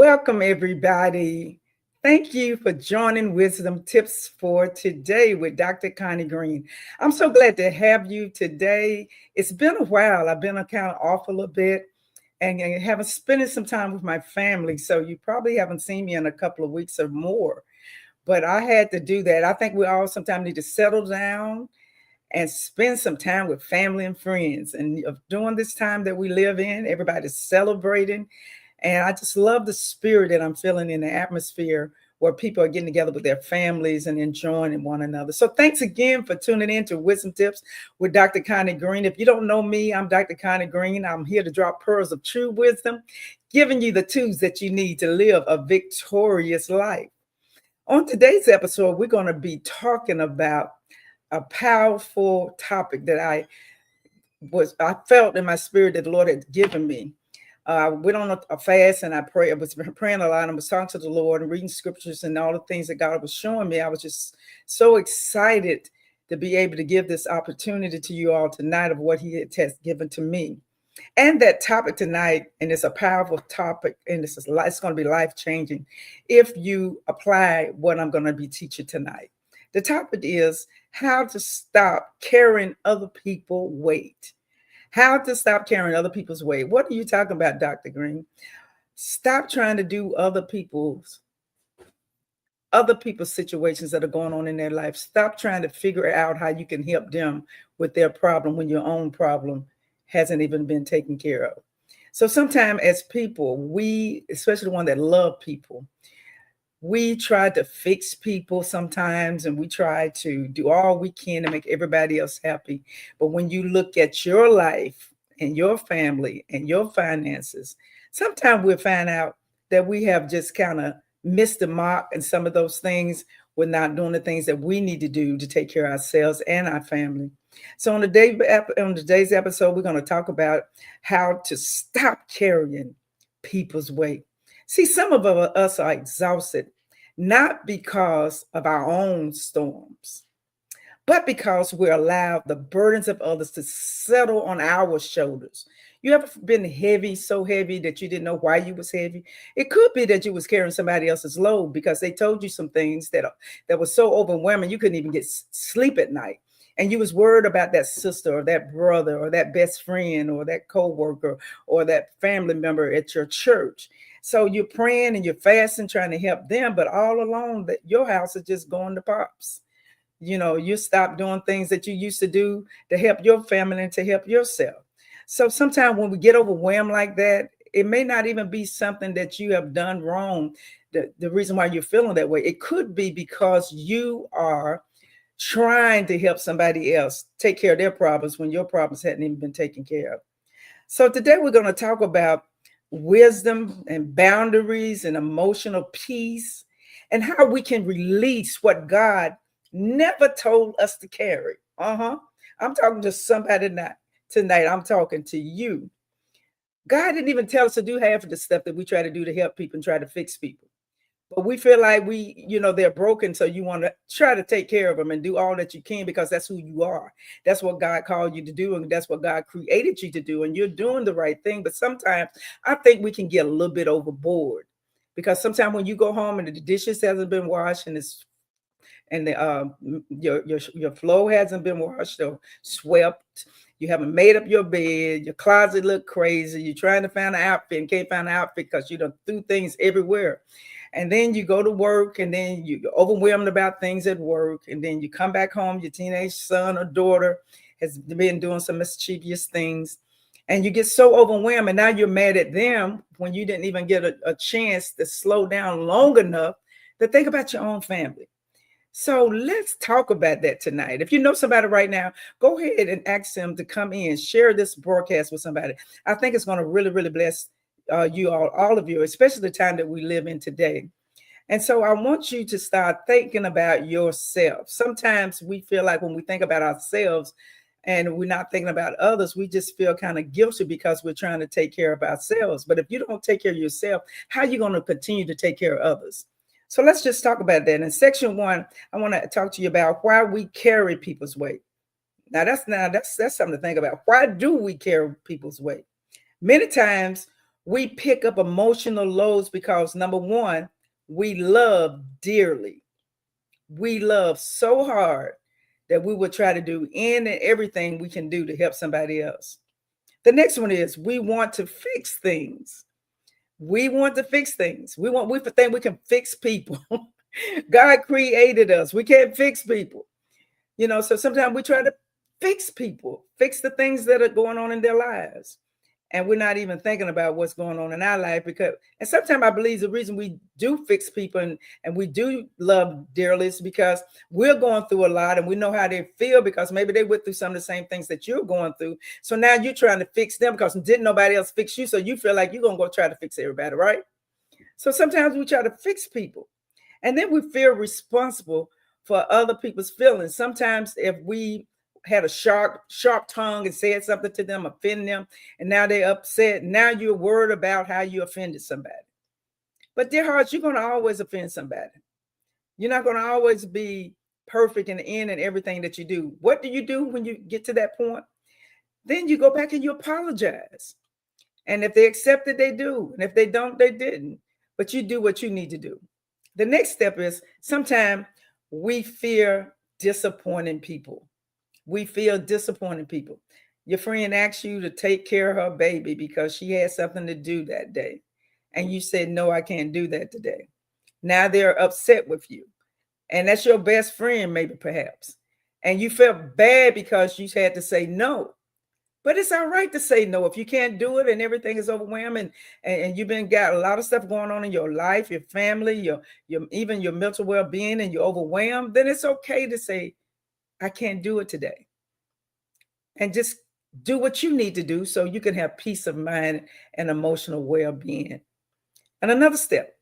Welcome, everybody. Thank you for joining Wisdom Tips for Today with Dr. Connie Green. I'm so glad to have you today. It's been a while. I've been kind of off a little bit and haven't spent some time with my family. So you probably haven't seen me in a couple of weeks or more. But I had to do that. I think we all sometimes need to settle down and spend some time with family and friends. And during this time that we live in, everybody's celebrating. And I just love the spirit that I'm feeling in the atmosphere where people are getting together with their families and enjoying one another. So thanks again for tuning in to Wisdom Tips with Dr. Connie Green. If you don't know me, I'm Dr. Connie Green. I'm here to drop pearls of true wisdom, giving you the tools that you need to live a victorious life. On today's episode, we're going to be talking about a powerful topic that I felt in my spirit that the Lord had given me. Went on a fast and I was praying a lot and was talking to the Lord and reading scriptures and all the things that God was showing me. I was just so excited to be able to give this opportunity to you all tonight of what He has given to me. And that topic tonight, and it's a powerful topic, and it's going to be life-changing if you apply what I'm going to be teaching tonight. The topic is how to stop carrying other people's weight. How to stop carrying other people's weight. What are you talking about, Dr. Green? Stop trying to do other people's situations that are going on in their life. Stop trying to figure out how you can help them with their problem when your own problem hasn't even been taken care of. So sometimes as people, we, especially the one that love people, we try to fix people sometimes, and we try to do all we can to make everybody else happy. But when you look at your life and your family and your finances, sometimes we'll find out that we have just kind of missed the mark, and some of those things we're not doing the things that we need to do to take care of ourselves and our family. So on today's episode, we're going to talk about how to stop carrying people's weight. See, some of us are exhausted, not because of our own storms, but because we allow the burdens of others to settle on our shoulders. You ever been heavy, so heavy that you didn't know why you was heavy? It could be that you was carrying somebody else's load because they told you some things that was so overwhelming you couldn't even get sleep at night. And you was worried about that sister or that brother or that best friend or that coworker or that family member at your church. So you're praying and you're fasting, trying to help them, but all along that your house is just going to pops. You stop doing things that you used to do to help your family and to help yourself. So sometimes when we get overwhelmed like that, it may not even be something that you have done wrong. The reason why you're feeling that way, it could be because you are trying to help somebody else take care of their problems when your problems hadn't even been taken care of. So today we're going to talk about wisdom and boundaries and emotional peace and how we can release what God never told us to carry. I'm talking to somebody tonight. I'm talking to you. God didn't even tell us to do half of the stuff that we try to do to help people and try to fix people. But we feel like they're broken. So you want to try to take care of them and do all that you can because that's who you are. That's what God called you to do. And that's what God created you to do. And you're doing the right thing. But sometimes I think we can get a little bit overboard because sometimes when you go home and the dishes hasn't been washed and your floor hasn't been washed or swept, you haven't made up your bed, your closet look crazy, you're trying to find an outfit and can't find an outfit because you done threw things everywhere. And then you go to work and then you're overwhelmed about things at work. And then you come back home, your teenage son or daughter has been doing some mischievous things. And you get so overwhelmed and now you're mad at them when you didn't even get a chance to slow down long enough to think about your own family. So let's talk about that tonight. If you know somebody right now, go ahead and ask them to come in, share this broadcast with somebody. I think it's going to really, really bless you all of you, especially the time that we live in today. And so I want you to start thinking about yourself. Sometimes we feel like when we think about ourselves and we're not thinking about others, we just feel kind of guilty because we're trying to take care of ourselves. But if you don't take care of yourself, how are you going to continue to take care of others? So let's just talk about that. In section 1, I want to talk to you about why we carry people's weight. Now that's something to think about. Why do we carry people's weight? Many times We pick up emotional loads because, number one, we love dearly. We love so hard that we would try to do any and everything we can do to help somebody else. The next one is we want to fix things. We want to fix things. We think we can fix people. God created us. We can't fix people. So sometimes we try to fix people, fix the things that are going on in their lives. And we're not even thinking about what's going on in our life. And sometimes I believe the reason we do fix people and we do love dearly is because we're going through a lot and we know how they feel, because maybe they went through some of the same things that you're going through. So now you're trying to fix them because didn't nobody else fix you. So you feel like you're going to go try to fix everybody, right? So sometimes we try to fix people, and then we feel responsible for other people's feelings. Sometimes if we had a sharp tongue and said something to them, offend them, and now they're upset. Now you're worried about how you offended somebody. But dear hearts, you're going to always offend somebody. You're not going to always be perfect in everything that you do. What do you do when you get to that point? Then you go back and you apologize. And if they accept it, they do. And if they don't, they didn't. But you do what you need to do. The next step is sometimes we fear disappointing people. We feel disappointing people. Your friend asks you to take care of her baby because she had something to do that day. And you said, no, I can't do that today. Now they're upset with you. And that's your best friend, maybe, perhaps. And you felt bad because you had to say no. But it's all right to say no. If you can't do it and everything is overwhelming and you've got a lot of stuff going on in your life, your family, your even your mental well-being, and you're overwhelmed, then it's okay to say, I can't do it today. And just do what you need to do so you can have peace of mind and emotional well-being. And another step,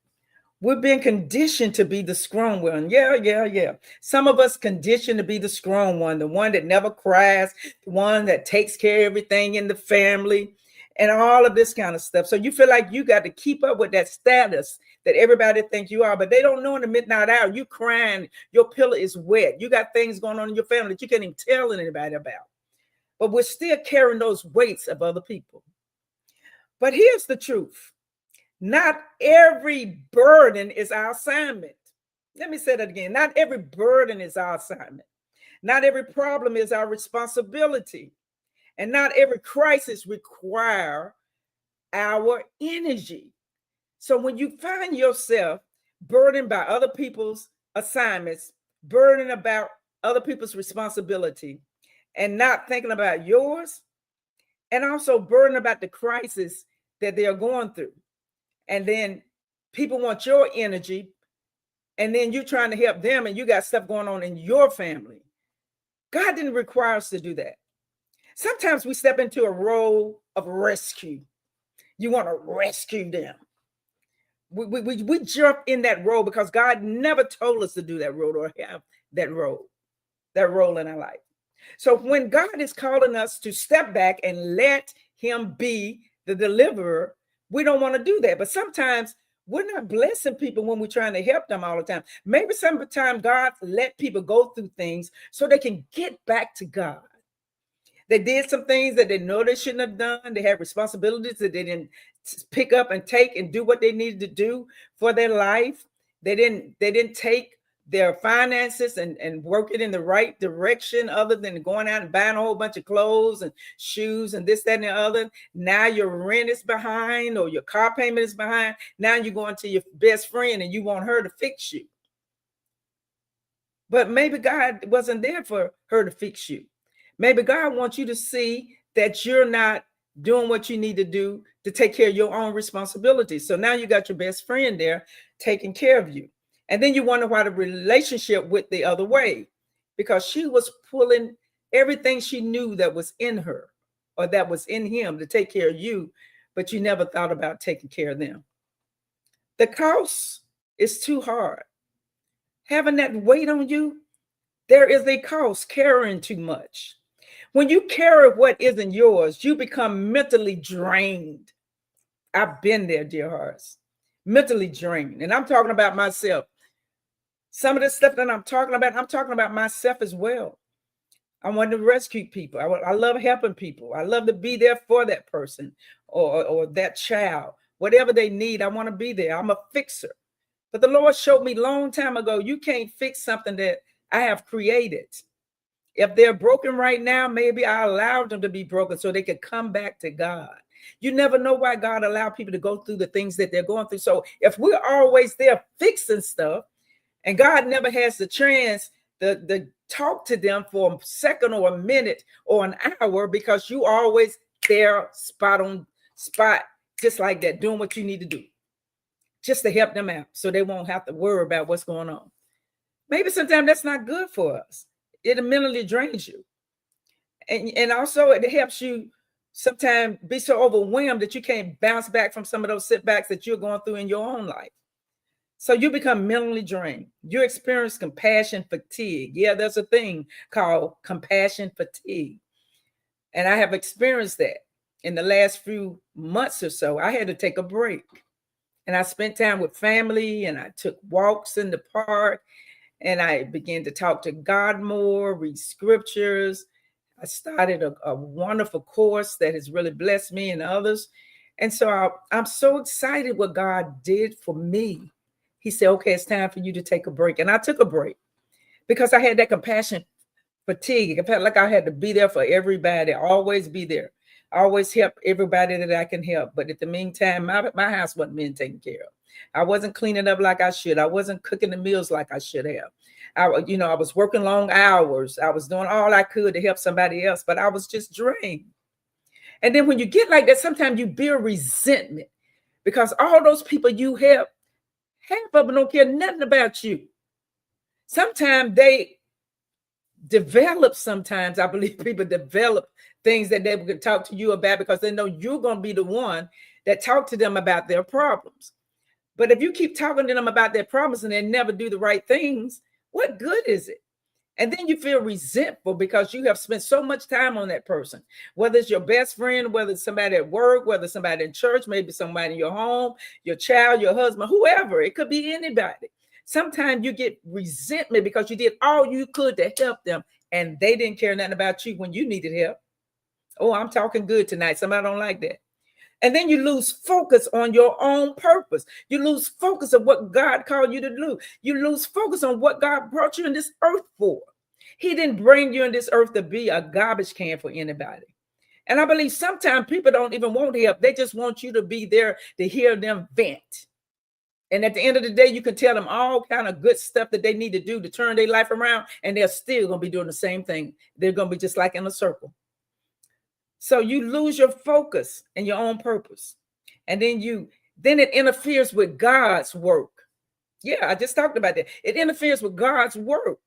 we're being conditioned to be the strong one. Yeah. Some of us conditioned to be the strong one, the one that never cries, the one that takes care of everything in the family, and all of this kind of stuff. So you feel like you got to keep up with that status that everybody thinks you are, but they don't know in the midnight hour, you crying, your pillow is wet. You got things going on in your family that you can't even tell anybody about. But we're still carrying those weights of other people. But here's the truth. Not every burden is our assignment. Let me say that again. Not every burden is our assignment. Not every problem is our responsibility. And not every crisis requires our energy. So when you find yourself burdened by other people's assignments, burdened about other people's responsibility, and not thinking about yours, and also burdened about the crisis that they are going through, and then people want your energy, and then you're trying to help them, and you got stuff going on in your family. God didn't require us to do that. Sometimes we step into a role of rescue. You want to rescue them. We jump in that role because God never told us to do that role or have that role in our life. So when God is calling us to step back and let him be the deliverer, we don't want to do that. But sometimes we're not blessing people when we're trying to help them all the time. Maybe sometimes God let people go through things so they can get back to God. They did some things that they know they shouldn't have done. They had responsibilities that they didn't pick up and take and do what they needed to do for their life. They didn't take their finances and work it in the right direction, other than going out and buying a whole bunch of clothes and shoes and this, that, and the other. Now your rent is behind or your car payment is behind. Now you're going to your best friend and you want her to fix you. But maybe God wasn't there for her to fix you. Maybe God wants you to see that you're not doing what you need to do to take care of your own responsibilities. So now you got your best friend there taking care of you. And then you wonder why the relationship went the other way, because she was pulling everything she knew that was in her or that was in him to take care of you, but you never thought about taking care of them. The cost is too hard. Having that weight on you, there is a cost carrying too much. When you carry what isn't yours, you become mentally drained. I've been there, dear hearts, mentally drained. And I'm talking about myself. Some of the stuff that I'm talking about myself as well. I want to rescue people. I love helping people. I love to be there for that person or that child, whatever they need. I want to be there. I'm a fixer. But the Lord showed me long time ago, you can't fix something that I have created. If they're broken right now, maybe I allowed them to be broken so they could come back to God. You never know why God allowed people to go through the things that they're going through. So if we're always there fixing stuff, and God never has the chance to talk to them for a second or a minute or an hour, because you always there spot on spot, just like that, doing what you need to do just to help them out so they won't have to worry about what's going on. Maybe sometimes that's not good for us. It mentally drains you. And also it helps you sometimes be so overwhelmed that you can't bounce back from some of those setbacks that you're going through in your own life. So you become mentally drained. You experience compassion fatigue. Yeah, there's a thing called compassion fatigue. And I have experienced that in the last few months or so. I had to take a break. And I spent time with family, and I took walks in the park, and I began to talk to God more, read scriptures. I started a wonderful course that has really blessed me and others. And so I'm so excited what God did for me. He said, okay, it's time for you to take a break. And I took a break because I had that compassion fatigue. I felt like I had to be there for everybody, always be there, always help everybody that I can help. But at the meantime, my house wasn't being taken care of. I wasn't cleaning up like I should. I wasn't cooking the meals like I should have. I was working long hours. I was doing all I could to help somebody else, but I was just drained. And then when you get like that, sometimes you build resentment because all those people you help, half of them don't care nothing about you. Sometimes they develop, I believe people develop things that they could talk to you about because they know you're going to be the one that talk to them about their problems. But if you keep talking to them about their problems and they never do the right things, what good is it? And then you feel resentful because you have spent so much time on that person, whether it's your best friend, whether it's somebody at work, whether it's somebody in church, maybe somebody in your home, your child, your husband, whoever. It could be anybody. Sometimes you get resentment because you did all you could to help them and they didn't care nothing about you when you needed help. Oh, I'm talking good tonight. Somebody don't like that. And then you lose focus on your own purpose. You lose focus of what God called you to do. You lose focus on what God brought you in this earth for. He didn't bring you in this earth to be a garbage can for anybody. And I believe sometimes people don't even want help. They just want you to be there to hear them vent. And at the end of the day, you can tell them all kind of good stuff that they need to do to turn their life around, and they're still going to be doing the same thing. They're going to be just like in a circle. So you lose your focus and your own purpose. And then it interferes with God's work. Yeah, I just talked about that. It interferes with God's work.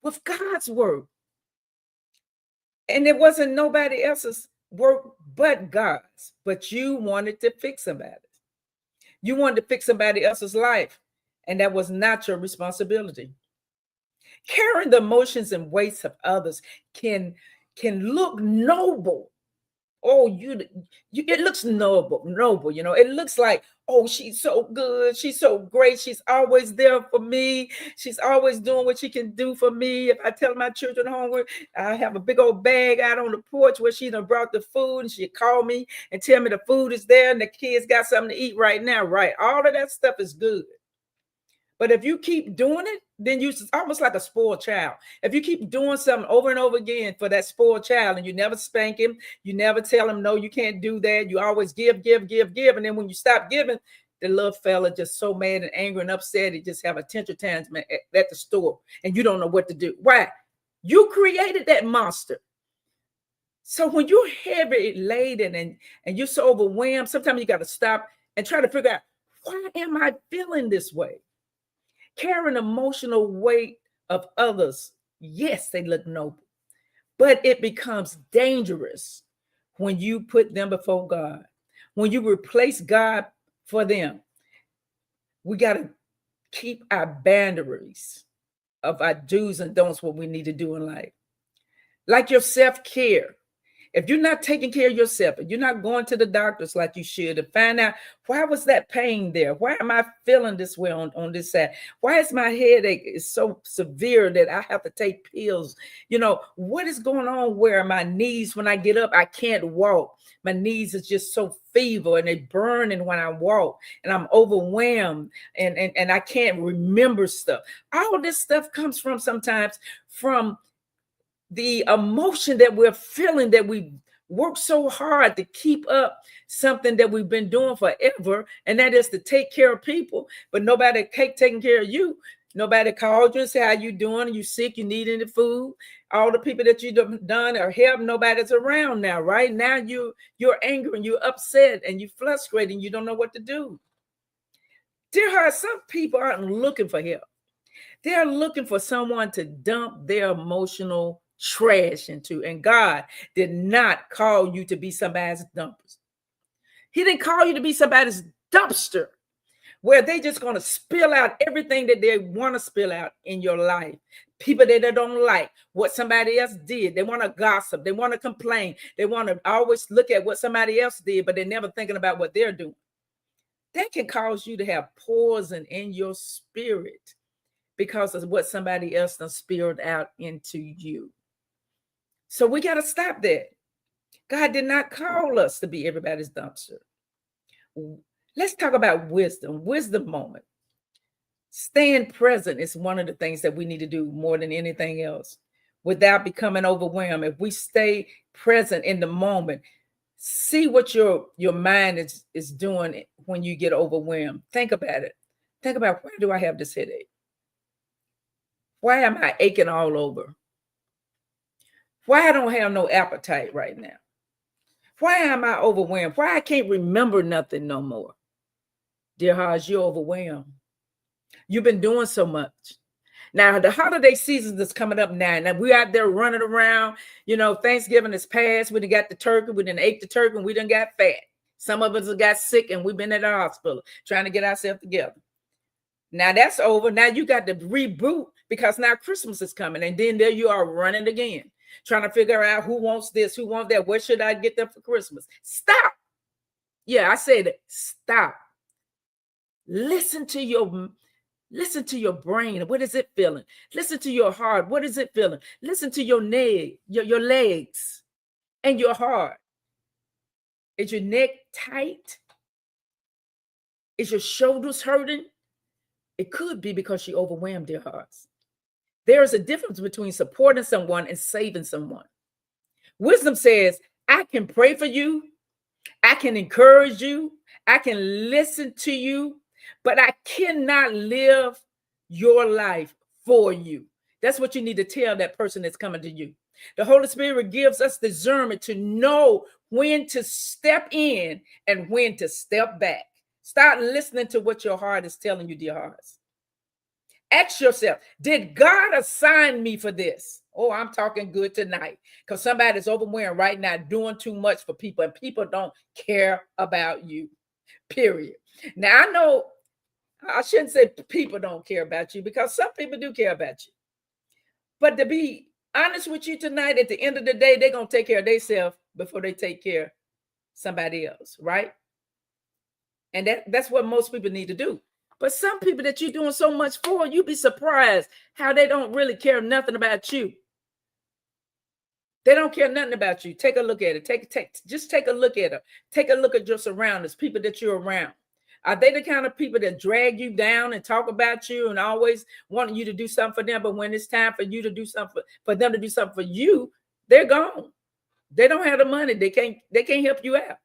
With God's work. And it wasn't nobody else's work but God's. But you wanted to fix somebody. You wanted to fix somebody else's life. And that was not your responsibility. Carrying the emotions and weights of others can look noble. Oh, it looks noble. It looks like, oh, she's so good. She's so great. She's always there for me. She's always doing what she can do for me. If I tell my children hungry, I have a big old bag out on the porch where she done brought the food, and she call me and tell me the food is there and the kids got something to eat right now. Right. All of that stuff is good. But if you keep doing it, then it's almost like a spoiled child. If you keep doing something over and over again for that spoiled child and you never spank him, you never tell him, no, you can't do that. You always give. And then when you stop giving, the little fella just so mad and angry and upset, he just have a temper tantrum at the store and you don't know what to do. Why? You created that monster. So when you're heavy laden and you're so overwhelmed, sometimes you got to stop and try to figure out, why am I feeling this way? Carrying emotional weight of others, yes, they look noble, but it becomes dangerous when you put them before God. When you replace God for them, we got to keep our boundaries of our do's and don'ts, what we need to do in life. Like your self-care. If you're not taking care of yourself, if you're not going to the doctors like you should to find out why was that pain there? Why am I feeling this way on this side? Why is my headache is so severe that I have to take pills? You know, what is going on where my knees, when I get up, I can't walk. My knees is just so feeble and they burning when I walk, and I'm overwhelmed and I can't remember stuff. All this stuff comes from sometimes from the emotion that we're feeling, that we work so hard to keep up something that we've been doing forever, and that is to take care of people, but nobody taking care of you. Nobody called you and said, how you doing? Are you sick? You need any food? All the people that you've done or helped, nobody's around now. Right now, you're angry and you're upset and you're frustrated and you don't know what to do. Dear heart, some people aren't looking for help. They're looking for someone to dump their emotional trash into. And God did not call you to be somebody's dumpster. He didn't call you to be somebody's dumpster where they just going to spill out everything that they want to spill out in your life. People that they don't like what somebody else did. They want to gossip. They want to complain. They want to always look at what somebody else did, but they're never thinking about what they're doing. That can cause you to have poison in your spirit because of what somebody else done spilled out into you. So we got to stop that. God did not call us to be everybody's dumpster. Let's talk about wisdom. Wisdom moment. Staying present is one of the things that we need to do more than anything else without becoming overwhelmed. If we stay present in the moment, see what your mind is doing when you get overwhelmed. Think about it. Think about, why do I have this headache? Why am I aching all over? Why I don't have no appetite right now? Why am I overwhelmed? Why I can't remember nothing no more? Dear hearts, you're overwhelmed. You've been doing so much. Now, the holiday season is coming up now. Now, we're out there running around. You know, Thanksgiving is past. We done got the turkey. We done ate the turkey and we done got fat. Some of us have got sick and we've been at the hospital trying to get ourselves together. Now that's over. Now you got to reboot because now Christmas is coming. And then there you are running again, trying to figure out who wants this, who wants that. What should I get them for Christmas? Stop. Yeah, I said it. Stop. Listen to your brain. What is it feeling? Listen to your heart. What is it feeling? Listen to your neck, your legs and your heart. Is your neck tight? Is your shoulders hurting? It could be because you overwhelmed your hearts. There is a difference between supporting someone and saving someone. Wisdom says, I can pray for you. I can encourage you. I can listen to you, but I cannot live your life for you. That's what you need to tell that person that's coming to you. The Holy Spirit gives us discernment to know when to step in and when to step back. Start listening to what your heart is telling you, dear hearts. Ask yourself, did God assign me for this? Oh, I'm talking good tonight because somebody's overwhelmed right now doing too much for people and people don't care about you, period. Now, I know I shouldn't say people don't care about you because some people do care about you. But to be honest with you tonight, at the end of the day, they're going to take care of themselves before they take care of somebody else, right? And that's what most people need to do. But some people that you're doing so much for, you'd be surprised how they don't really care nothing about you. They don't care nothing about you. Take a look at it. Just take a look at it. Take a look at your surroundings, people that you're around. Are they the kind of people that drag you down and talk about you and always wanting you to do something for them? But when it's time for you to do something for them to do something for you, they're gone. They don't have the money. They can't help you out.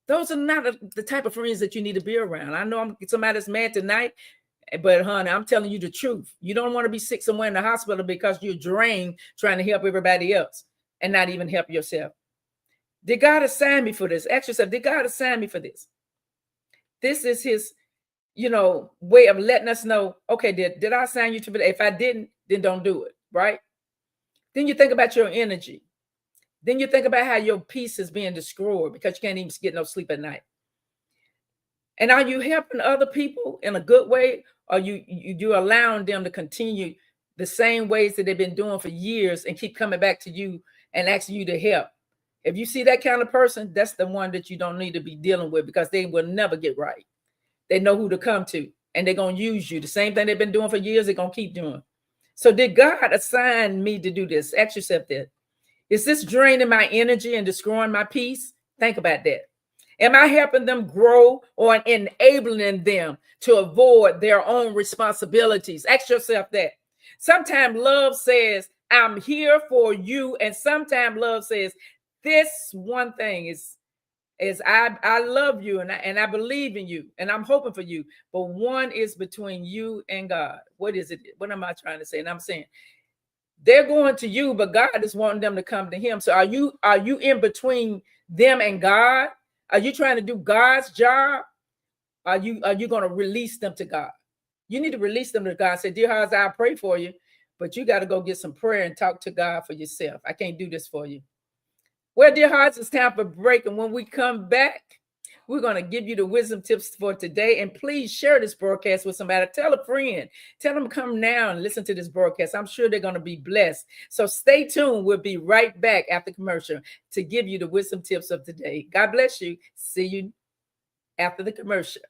Those are not the type of friends that you need to be around. I know I'm somebody that's mad tonight, but honey, I'm telling you the truth. You don't want to be sick somewhere in the hospital because you're drained trying to help everybody else and not even help yourself. Did God assign me for this? Ask yourself, did God assign me for this? This is his, way of letting us know, okay, did I assign you to it? If I didn't, then don't do it, right? Then you think about your energy. Then you think about how your peace is being destroyed because you can't even get no sleep at night. And are you helping other people in a good way? Or you allowing them to continue the same ways that they've been doing for years and keep coming back to you and asking you to help If you see that kind of person, that's the one that you don't need to be dealing with, because they will never get right. They know who to come to, and they're going to use you. The same thing they've been doing for years, they're going to keep doing. So did God assign me to do this? Ask yourself that. Is this draining my energy and destroying my peace? Think about that. Am I helping them grow or enabling them to avoid their own responsibilities? Ask yourself that. Sometimes love says, I'm here for you. And sometimes love says, this one thing is I love you and I believe in you and I'm hoping for you. But one is between you and God. What is it? What am I trying to say? And I'm saying, they're going to you, but God is wanting them to come to him. So are you in between them and God? Are you trying to do God's job? Are you going to release them to God? You need to release them to God. Say, dear hearts, I'll pray for you, but you got to go get some prayer and talk to God for yourself. I can't do this for you. Well, dear hearts, it's time for break. And when we come back, we're going to give you the wisdom tips for today. And please share this broadcast with somebody. Tell a friend. Tell them to come now and listen to this broadcast. I'm sure they're going to be blessed. So stay tuned. We'll be right back after commercial to give you the wisdom tips of today. God bless you. See you after the commercial.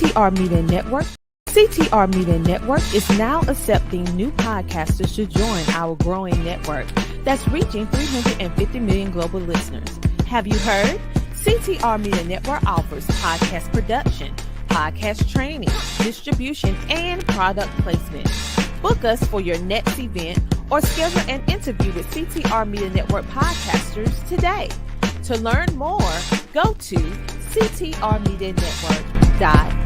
CTR Media Network is now accepting new podcasters to join our growing network that's reaching 350 million global listeners. Have you heard? CTR Media Network offers podcast production, podcast training, distribution, and product placement. Book us for your next event or schedule an interview with CTR Media Network podcasters today. To learn more, go to ctrmedianetwork.com.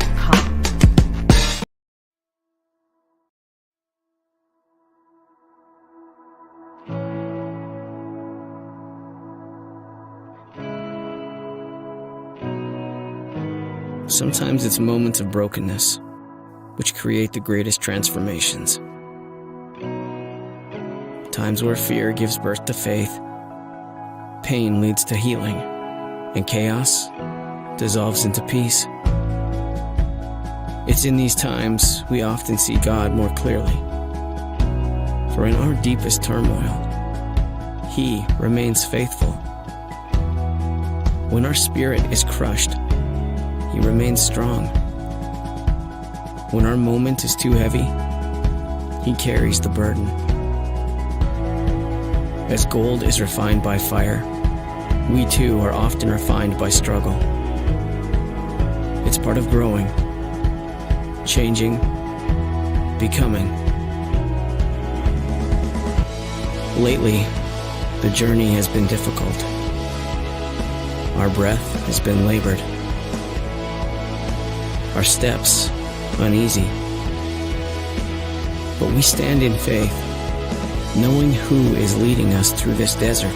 Sometimes it's moments of brokenness which create the greatest transformations. Times where fear gives birth to faith, pain leads to healing, and chaos dissolves into peace. It's in these times we often see God more clearly. For in our deepest turmoil, He remains faithful. When our spirit is crushed, He remains strong. When our moment is too heavy, He carries the burden. As gold is refined by fire, we too are often refined by struggle. It's part of growing, changing, becoming. Lately, the journey has been difficult. Our breath has been labored. Our steps uneasy. But we stand in faith, knowing who is leading us through this desert.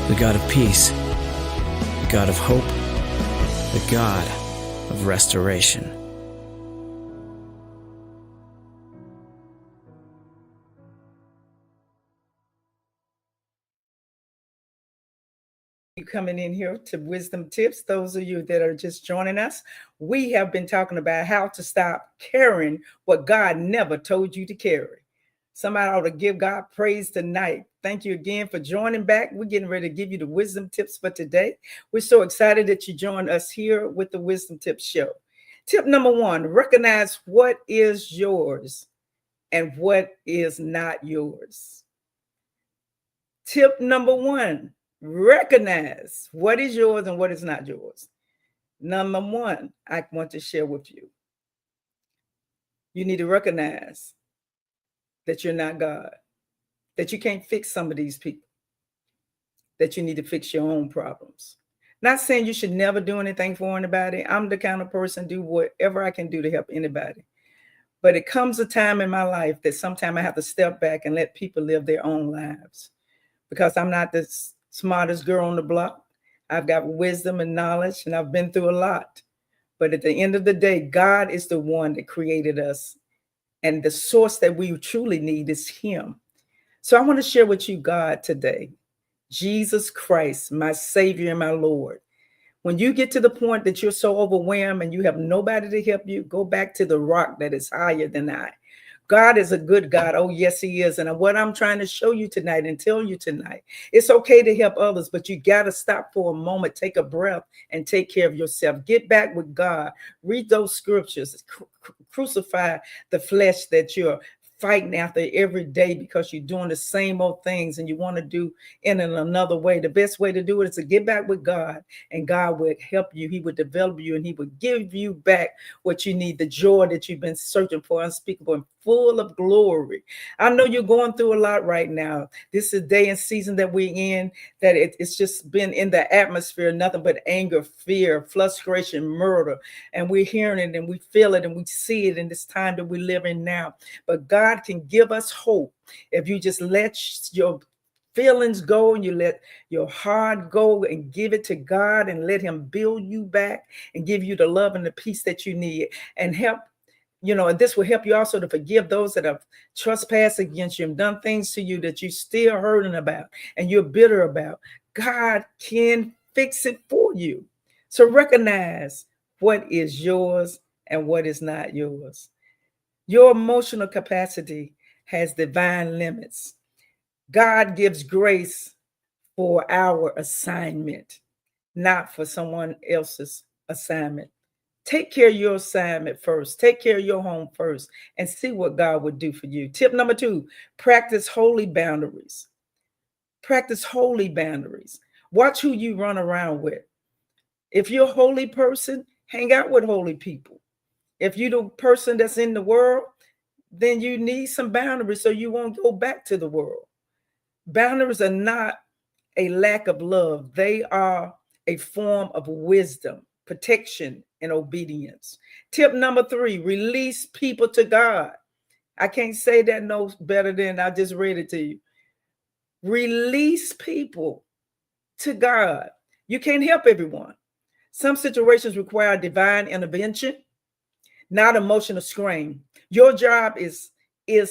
The God of peace, the God of hope, the God of restoration. You coming in here to Wisdom Tips. Those of you that are just joining us, we have been talking about how to stop carrying what God never told you to carry. Somebody ought to give God praise tonight. Thank you again for joining back. We're getting ready to give you the wisdom tips for today. We're so excited that you joined us here with the Wisdom Tips show. Tip number 1, recognize what is yours and what is not yours. Tip number 1, recognize what is yours and what is not yours. Number 1, I want to share with you. You need to recognize that you're not God, that you can't fix some of these people, that you need to fix your own problems. Not saying you should never do anything for anybody. I'm the kind of person do whatever I can do to help anybody. But it comes a time in my life that sometimes I have to step back and let people live their own lives, because I'm not the smartest girl on the block. I've got wisdom and knowledge, and I've been through a lot. But at the end of the day, God is the one that created us. And the source that we truly need is him. So I want to share with you God today. Jesus Christ, my Savior and my Lord. When you get to the point that you're so overwhelmed and you have nobody to help you, go back to the rock that is higher than I. God is a good God. Oh, yes, he is. And what I'm trying to show you tonight and tell you tonight, it's okay to help others, but you got to stop for a moment, take a breath, and take care of yourself. Get back with God. Read those scriptures. Crucify the flesh that you're fighting after every day because you're doing the same old things and you want to do in another way. The best way to do it is to get back with God, and God will help you. He will develop you, and he will give you back what you need, the joy that you've been searching for, unspeakable and full of glory. I know you're going through a lot right now. This is a day and season that we're in, that it's just been in the atmosphere, nothing but anger, fear, frustration, murder. And we're hearing it and we feel it and we see it in this time that we live in now. But God can give us hope if you just let your feelings go and you let your heart go and give it to God and let him build you back and give you the love and the peace that you need, and help. And this will help you also to forgive those that have trespassed against you and done things to you that you're still hurting about and you're bitter about. God can fix it for you. So recognize what is yours and what is not yours. Your emotional capacity has divine limits. God gives grace for our assignment, not for someone else's assignment. Take care of your assignment first. Take care of your home first and see what God would do for you. Tip number 2, practice holy boundaries. Practice holy boundaries. Watch who you run around with. If you're a holy person, hang out with holy people. If you're the person that's in the world, then you need some boundaries so you won't go back to the world. Boundaries are not a lack of love. They are a form of wisdom, protection, and obedience. Tip number 3, release people to God. I can't say that no better than I just read it to you. Release people to God. You can't help everyone. Some situations require divine intervention, not emotional strain. Your job is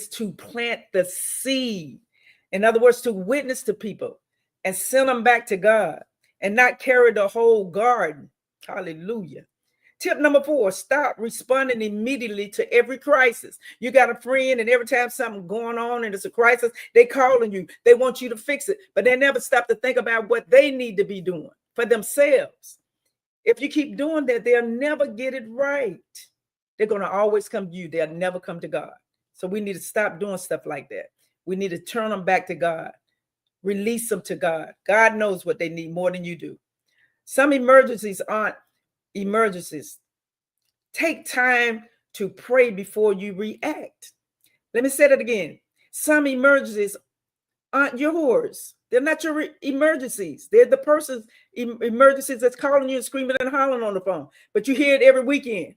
to plant the seed. In other words, to witness to people and send them back to God and not carry the whole garden. Hallelujah. Tip number 4, stop responding immediately to every crisis. You got a friend, and every time something going on and it's a crisis, they calling you. They want you to fix it, but they never stop to think about what they need to be doing for themselves. If you keep doing that, they'll never get it right. They're going to always come to you. They'll never come to God. So we need to stop doing stuff like that. We need to turn them back to God. Release them to God. God knows what they need more than you do. Some emergencies aren't emergencies. Take time to pray before you react. Let me say that again. Some emergencies aren't yours. They're not your emergencies. They're the person's emergencies that's calling you and screaming and hollering on the phone. But you hear it every weekend.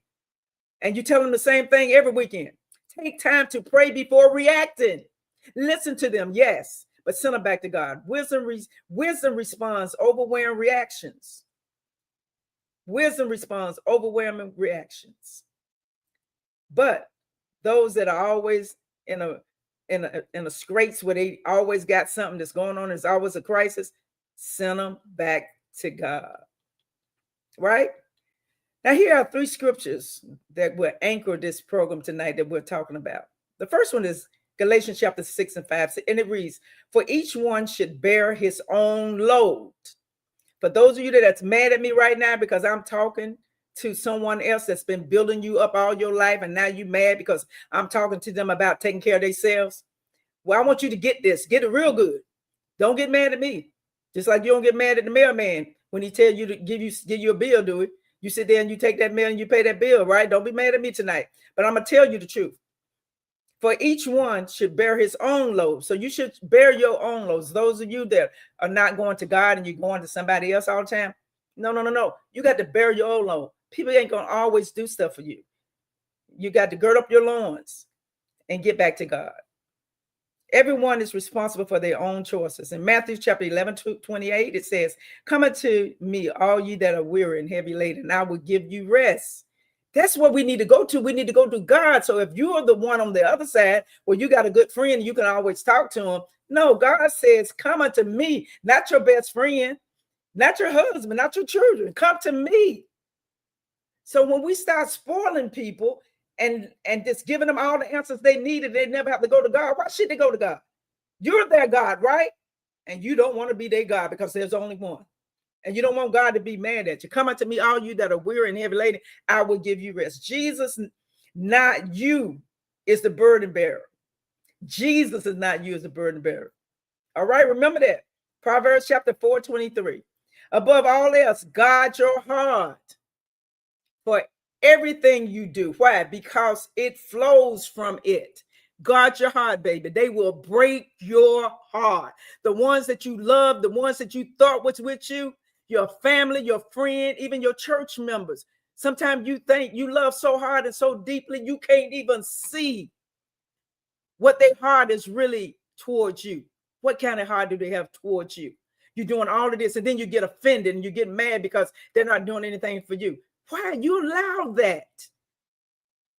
And you tell them the same thing every weekend. Take time to pray before reacting. Listen to them, yes, but send them back to God. Wisdom responds overwhelming reactions. Wisdom responds overwhelming reactions. But those that are always in a scrapes where they always got something that's going on, there's always a crisis, send them back to God. Right? Now, here are 3 scriptures that will anchor this program tonight that we're talking about. The first one is Galatians chapter 6:5, and it reads, "For each one should bear his own load." For those of you that's mad at me right now because I'm talking to someone else that's been building you up all your life, and now you mad because I'm talking to them about taking care of themselves. Well, I want you to get this. Get it real good. Don't get mad at me. Just like you don't get mad at the mailman when he tell you to give you a bill, do it. You sit there and you take that mail and you pay that bill, right? Don't be mad at me tonight. But I'm going to tell you the truth. For each one should bear his own load. So you should bear your own loads. Those of you that are not going to God and you're going to somebody else all the time. No. You got to bear your own load. People ain't going to always do stuff for you. You got to gird up your loins and get back to God. Everyone is responsible for their own choices. In Matthew chapter 11:28, it says, "Come unto me, all ye that are weary and heavy laden, and I will give you rest." That's what we need to go to. We need to go to God. So if you are the one on the other side where you got a good friend, you can always talk to him. No, God says, come unto me, not your best friend, not your husband, not your children. Come to me. So when we start spoiling people and just giving them all the answers they needed, they never have to go to God. Why should they go to God? You're their God, right? And you don't want to be their God because there's only one. And you don't want God to be mad at you. Come unto me, all you that are weary and heavy laden, I will give you rest. Jesus, not you, is the burden bearer. Jesus is not you as the burden bearer. All right, remember that. Proverbs chapter 4:23. Above all else, guard your heart for everything you do. Why? Because it flows from it. Guard your heart, baby. They will break your heart. The ones that you love, the ones that you thought was with you, your family, your friend, even your church members. Sometimes you think you love so hard and so deeply, you can't even see what their heart is really towards you. What kind of heart do they have towards you? You're doing all of this, and then you get offended and you get mad because they're not doing anything for you. Why? You allowed that.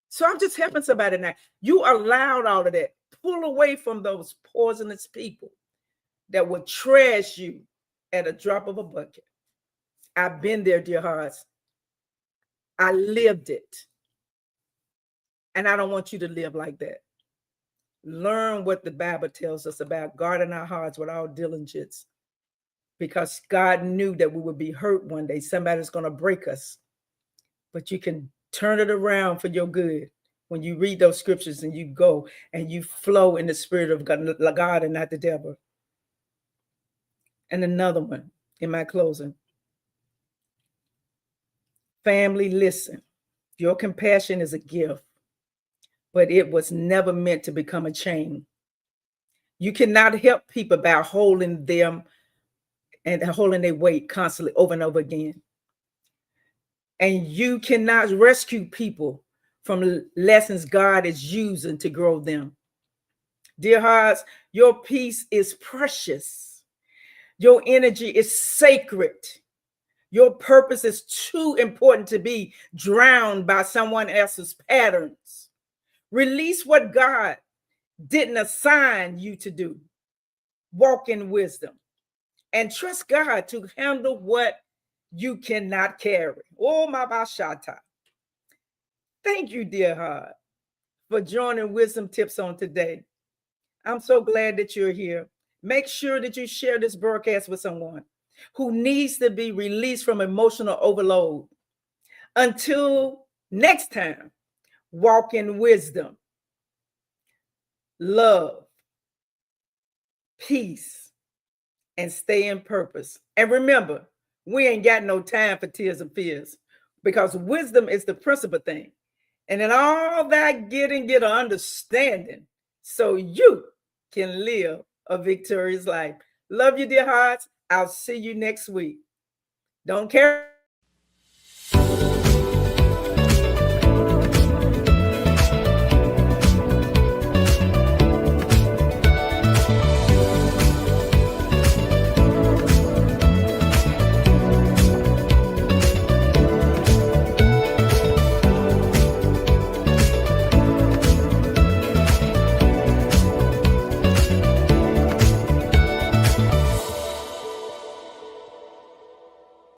So I'm just helping somebody now. You allowed all of that. Pull away from those poisonous people that will trash you at a drop of a bucket. I've been there, dear hearts. I lived it. And I don't want you to live like that. Learn what the Bible tells us about guarding our hearts with all diligence, because God knew that we would be hurt one day. Somebody's going to break us, but you can turn it around for your good when you read those scriptures and you go and you flow in the spirit of God and not the devil. And another one in my closing. Family, listen. Your compassion is a gift, but it was never meant to become a chain. You cannot help people by holding them and holding their weight constantly over and over again. And you cannot rescue people from lessons God is using to grow them. Dear hearts, your peace is precious. Your energy is sacred. Your purpose is too important to be drowned by someone else's patterns. Release what God didn't assign you to do. Walk in wisdom and trust God to handle what you cannot carry. Oh, my bashata. Thank you, dear heart, for joining Wisdom Tips on today. I'm so glad that you're here. Make sure that you share this broadcast with someone who needs to be released from emotional overload. Until next time, walk in wisdom, love, peace, and stay in purpose. And remember, we ain't got no time for tears and fears, because wisdom is the principal thing. And in all that get an understanding so you can live a victorious life. Love you, dear hearts. I'll see you next week. Don't care